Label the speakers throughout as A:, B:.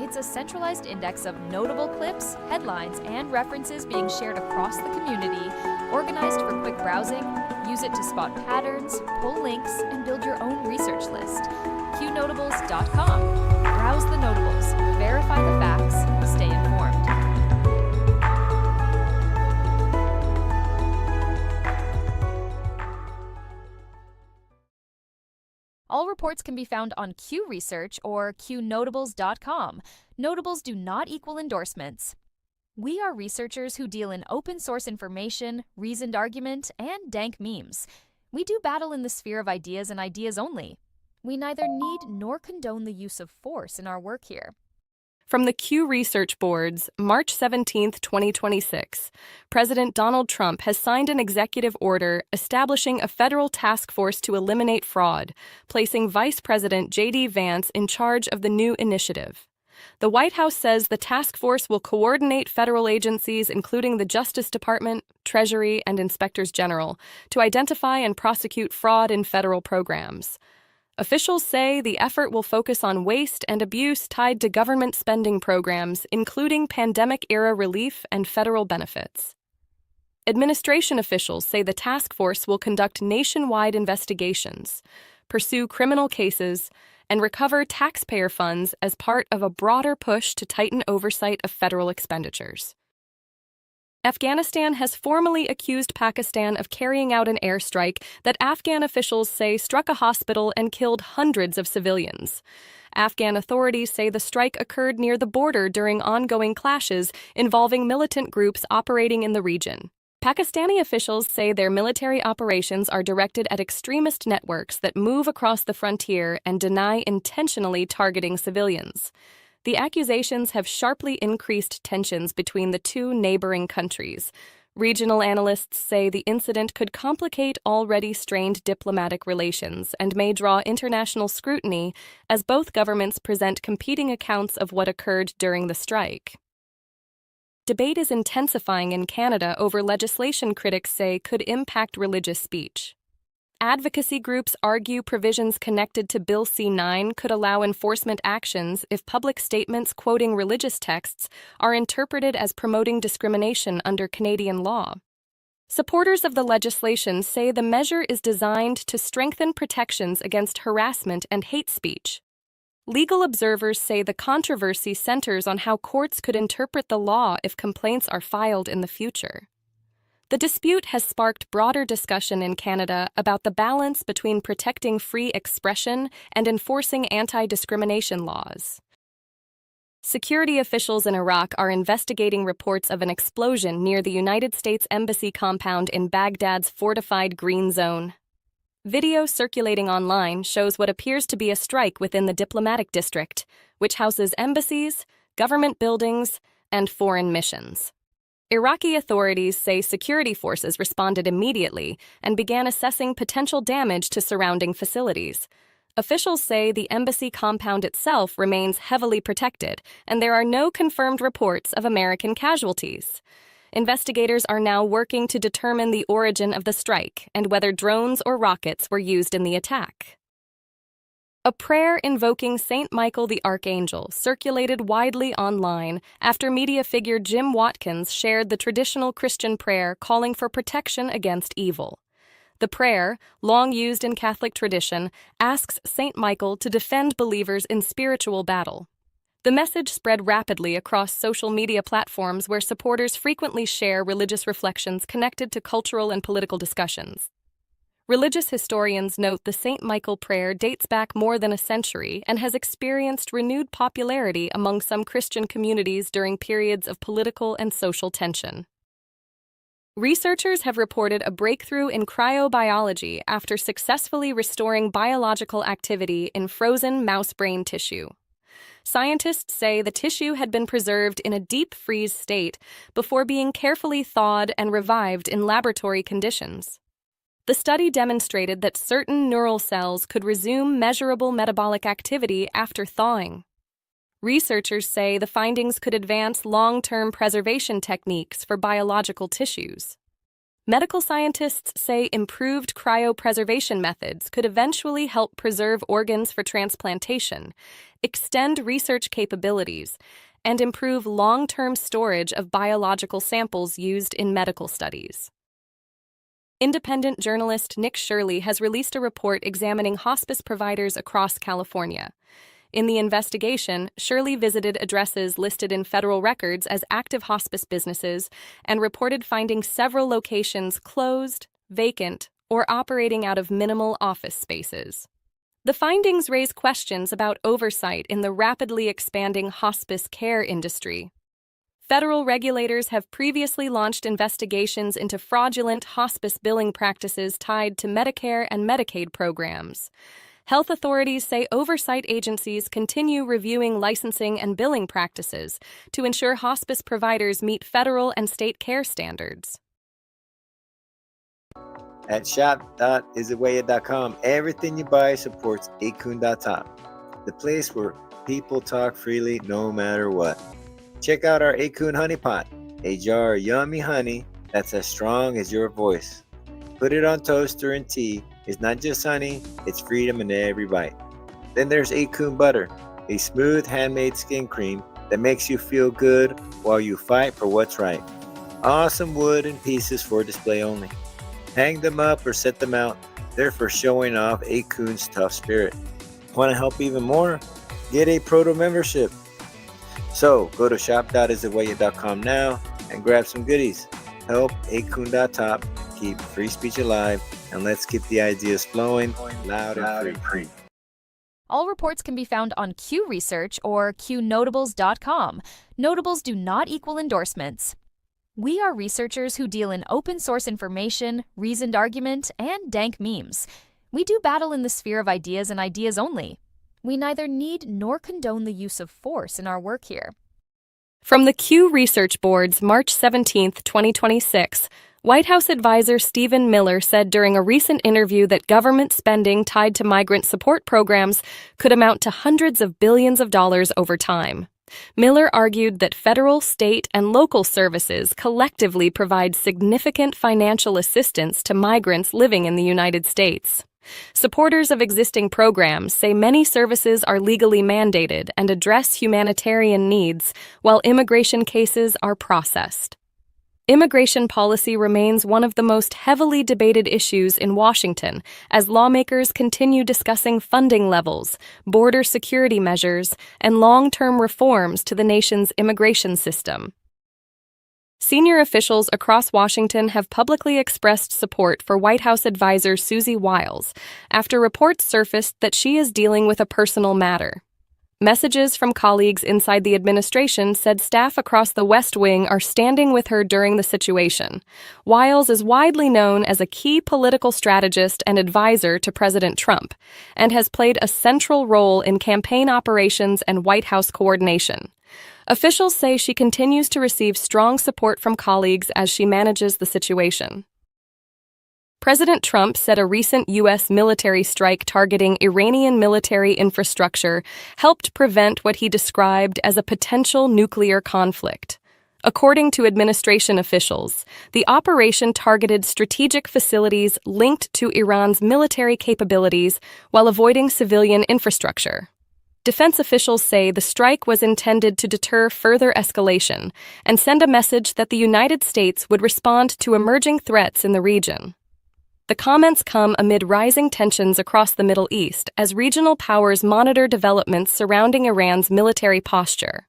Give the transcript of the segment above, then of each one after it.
A: provides a centralized index of notable clips, headlines, and references being shared across the community, organized for quick browsing. Use it to spot patterns, pull links, and build your own research list. Qnotables.com. Browse the notables, verify the facts, stay informed. All reports can be found on Q Research or Qnotables.com. Notables do not equal endorsements. We are researchers who deal in open source information, reasoned argument, and dank memes. We do battle in the sphere of ideas and ideas only. We neither need nor condone the use of force in our work here.
B: From the Q Research Boards, March 17, 2026, President Donald Trump has signed an executive order establishing a federal task force to eliminate fraud, placing Vice President JD Vance in charge of the new initiative. The White House says the task force will coordinate federal agencies, including the Justice Department, Treasury, and Inspectors General, to identify and prosecute fraud in federal programs. Officials say the effort will focus on waste and abuse tied to government spending programs, including pandemic-era relief and federal benefits. Administration officials say the task force will conduct nationwide investigations, pursue criminal cases, and recover taxpayer funds as part of a broader push to tighten oversight of federal expenditures. Afghanistan has formally accused Pakistan of carrying out an airstrike that Afghan officials say struck a hospital and killed hundreds of civilians. Afghan authorities say the strike occurred near the border during ongoing clashes involving militant groups operating in the region. Pakistani officials say their military operations are directed at extremist networks that move across the frontier and deny intentionally targeting civilians. The accusations have sharply increased tensions between the two neighboring countries. Regional analysts say the incident could complicate already strained diplomatic relations and may draw international scrutiny as both governments present competing accounts of what occurred during the strike. Debate is intensifying in Canada over legislation critics say could impact religious speech. Advocacy groups argue provisions connected to Bill C-9 could allow enforcement actions if public statements quoting religious texts are interpreted as promoting discrimination under Canadian law. Supporters of the legislation say the measure is designed to strengthen protections against harassment and hate speech. Legal observers say the controversy centers on how courts could interpret the law if complaints are filed in the future. The dispute has sparked broader discussion in Canada about the balance between protecting free expression and enforcing anti-discrimination laws. Security officials in Iraq are investigating reports of an explosion near the United States Embassy compound in Baghdad's fortified Green Zone. Video circulating online shows what appears to be a strike within the diplomatic district, which houses embassies, government buildings, and foreign missions. Iraqi authorities say security forces responded immediately and began assessing potential damage to surrounding facilities. Officials say the embassy compound itself remains heavily protected, and there are no confirmed reports of American casualties. Investigators are now working to determine the origin of the strike and whether drones or rockets were used in the attack. A prayer invoking Saint Michael the Archangel circulated widely online after media figure Jim Watkins shared the traditional Christian prayer calling for protection against evil. The prayer, long used in Catholic tradition, asks Saint Michael to defend believers in spiritual battle. The message spread rapidly across social media platforms where supporters frequently share religious reflections connected to cultural and political discussions. Religious historians note the St. Michael prayer dates back more than a century and has experienced renewed popularity among some Christian communities during periods of political and social tension. Researchers have reported a breakthrough in cryobiology after successfully restoring biological activity in frozen mouse brain tissue. Scientists say the tissue had been preserved in a deep freeze state before being carefully thawed and revived in laboratory conditions. The study demonstrated that certain neural cells could resume measurable metabolic activity after thawing. Researchers say the findings could advance long-term preservation techniques for biological tissues. Medical scientists say improved cryopreservation methods could eventually help preserve organs for transplantation, extend research capabilities, and improve long-term storage of biological samples used in medical studies. Independent journalist Nick Shirley has released a report examining hospice providers across California. In the investigation, Shirley visited addresses listed in federal records as active hospice businesses and reported finding several locations closed, vacant, or operating out of minimal office spaces. The findings raise questions about oversight in the rapidly expanding hospice care industry. Federal regulators have previously launched investigations into fraudulent hospice billing practices tied to Medicare and Medicaid programs. Health authorities say oversight agencies continue reviewing licensing and billing practices to ensure hospice providers meet federal and state care standards.
C: At shop.isitwaya.com, everything you buy supports Acun.top, the place where people talk freely no matter what. Check out our Acun Honey Pot, a jar of yummy honey that's as strong as your voice. Put it on toaster and tea. It's not just honey, it's freedom in every bite. Then there's Acun Butter, a smooth handmade skin cream that makes you feel good while you fight for what's right. Awesome wood and pieces for display only. Hang them up or set them out. They're for showing off Acun's tough spirit. Want to help even more? Get a proto membership. So go to shop.isitwaya.com now and grab some goodies. Help Acun.top keep free speech alive, and let's keep the ideas flowing loud and free.
A: All reports can be found on Q Research or Qnotables.com. Notables do not equal endorsements. We are researchers who deal in open source information, reasoned argument, and dank memes. We do battle in the sphere of ideas and ideas only. We neither need nor condone the use of force in our work here.
B: From the Q Research Board's March 17, 2026, White House advisor Stephen Miller said during a recent interview that government spending tied to migrant support programs could amount to hundreds of billions of dollars over time. Miller argued that federal, state, and local services collectively provide significant financial assistance to migrants living in the United States. Supporters of existing programs say many services are legally mandated and address humanitarian needs, while immigration cases are processed. Immigration policy remains one of the most heavily debated issues in Washington as lawmakers continue discussing funding levels, border security measures, and long-term reforms to the nation's immigration system. Senior officials across Washington have publicly expressed support for White House advisor Susie Wiles after reports surfaced that she is dealing with a personal matter. Messages from colleagues inside the administration said staff across the West Wing are standing with her during the situation. Wiles is widely known as a key political strategist and advisor to President Trump, and has played a central role in campaign operations and White House coordination. Officials say she continues to receive strong support from colleagues as she manages the situation. President Trump said a recent U.S. military strike targeting Iranian military infrastructure helped prevent what he described as a potential nuclear conflict. According to administration officials, the operation targeted strategic facilities linked to Iran's military capabilities while avoiding civilian infrastructure. Defense officials say the strike was intended to deter further escalation and send a message that the United States would respond to emerging threats in the region. The comments come amid rising tensions across the Middle East as regional powers monitor developments surrounding Iran's military posture.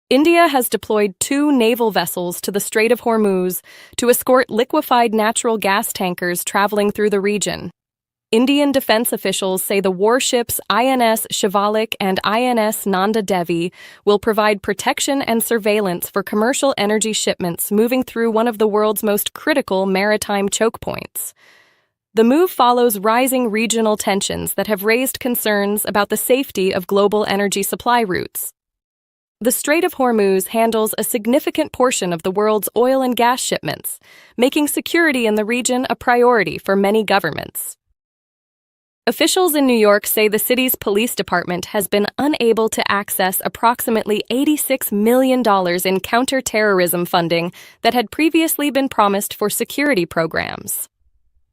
B: India has deployed 2 naval vessels to the Strait of Hormuz to escort liquefied natural gas tankers traveling through the region. Indian defense officials say the warships INS Shivalik and INS Nanda Devi will provide protection and surveillance for commercial energy shipments moving through one of the world's most critical maritime choke points. The move follows rising regional tensions that have raised concerns about the safety of global energy supply routes. The Strait of Hormuz handles a significant portion of the world's oil and gas shipments, making security in the region a priority for many governments. Officials in New York say the city's police department has been unable to access approximately $86 million in counterterrorism funding that had previously been promised for security programs.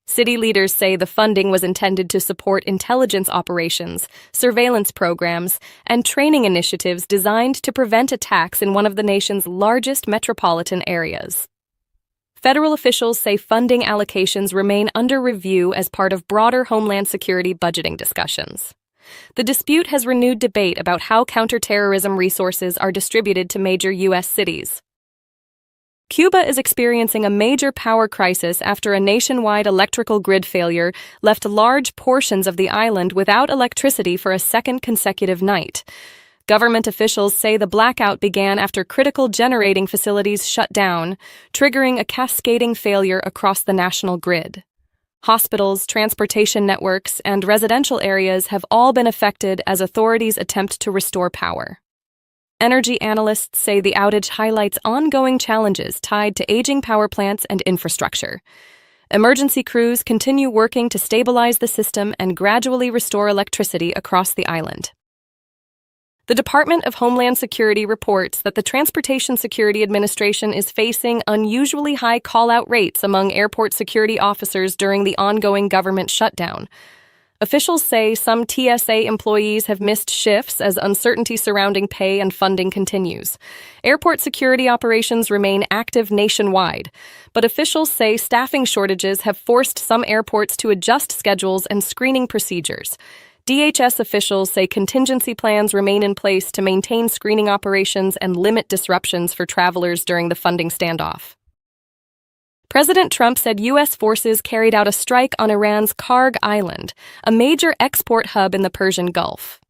B: City leaders say the funding was intended to support intelligence operations, surveillance programs, and training initiatives designed to prevent attacks in one of the nation's largest metropolitan areas. Federal officials say funding allocations remain under review as part of broader Homeland Security budgeting discussions. The dispute has renewed debate about how counterterrorism resources are distributed to major U.S. cities. Cuba is experiencing a major power crisis after a nationwide electrical grid failure left large portions of the island without electricity for a second consecutive night. Government officials say the blackout began after critical generating facilities shut down, triggering a cascading failure across the national grid. Hospitals, transportation networks, and residential areas have all been affected as authorities attempt to restore power. Energy analysts say the outage highlights ongoing challenges tied to aging power plants and infrastructure. Emergency crews continue working to stabilize the system and gradually restore electricity across the island. The Department of Homeland Security reports that the Transportation Security Administration is facing unusually high call-out rates among airport security officers during the ongoing government shutdown. Officials say some TSA employees have missed shifts as uncertainty surrounding pay and funding continues. Airport security operations remain active nationwide, but officials say staffing shortages have forced some airports to adjust schedules and screening procedures. DHS officials say contingency plans remain in place to maintain screening operations and limit disruptions for travelers during the funding standoff. President Trump said U.S. forces carried out a strike on Iran's Kharg Island, a major export hub in the Persian Gulf.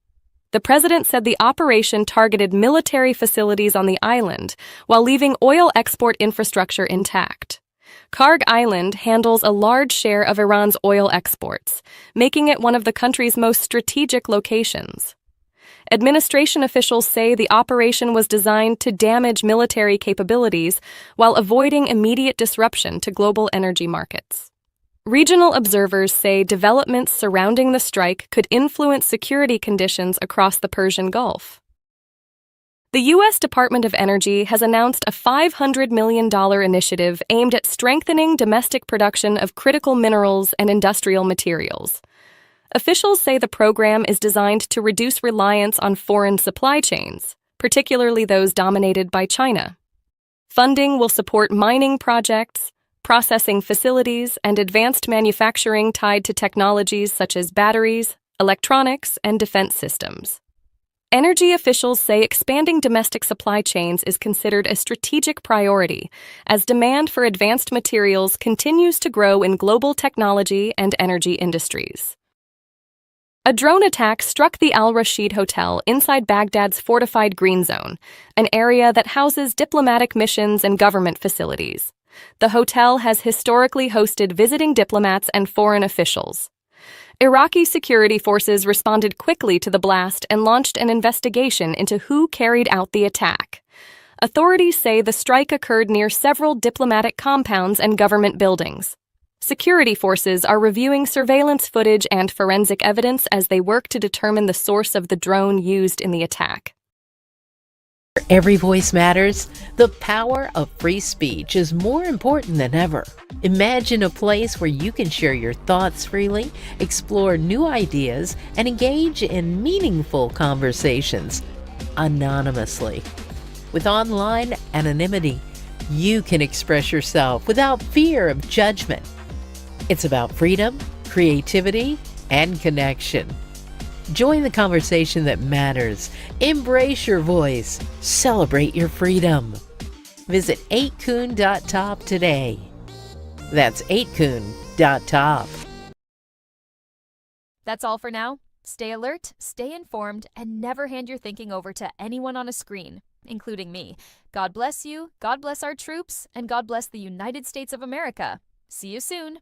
B: The president said the operation targeted military facilities on the island while leaving oil export infrastructure intact. Kharg Island handles a large share of Iran's oil exports, making it one of the country's most strategic locations. Administration officials say the operation was designed to damage military capabilities while avoiding immediate disruption to global energy markets. Regional observers say developments surrounding the strike could influence security conditions across the Persian Gulf. The U.S. Department of Energy has announced a $500 million initiative aimed at strengthening domestic production of critical minerals and industrial materials. Officials say the program is designed to reduce reliance on foreign supply chains, particularly those dominated by China. Funding will support mining projects, processing facilities, and advanced manufacturing tied to technologies such as batteries, electronics, and defense systems. Energy officials say expanding domestic supply chains is considered a strategic priority as demand for advanced materials continues to grow in global technology and energy industries. A drone attack struck the Al-Rasheed Hotel inside Baghdad's fortified green zone, an area that houses diplomatic missions and government facilities. The hotel has historically hosted visiting diplomats and foreign officials. Iraqi security forces responded quickly to the blast and launched an investigation into who carried out the attack. Authorities say the strike occurred near several diplomatic compounds and government buildings. Security forces are reviewing surveillance footage and forensic evidence as they work to determine the source of the drone used in the attack.
D: Every voice matters. The power of free speech is more important than ever. Imagine a place where you can share your thoughts freely, explore new ideas, and engage in meaningful conversations anonymously. With online anonymity, you can express yourself without fear of judgment. It's about freedom, creativity, and connection. Join the conversation that matters. Embrace your voice. Celebrate your freedom. Visit 8kun.top today. That's 8kun.top.
A: That's all for now. Stay alert, stay informed, and never hand your thinking over to anyone on a screen, including me. God bless you, God bless our troops, and God bless the United States of America. See you soon.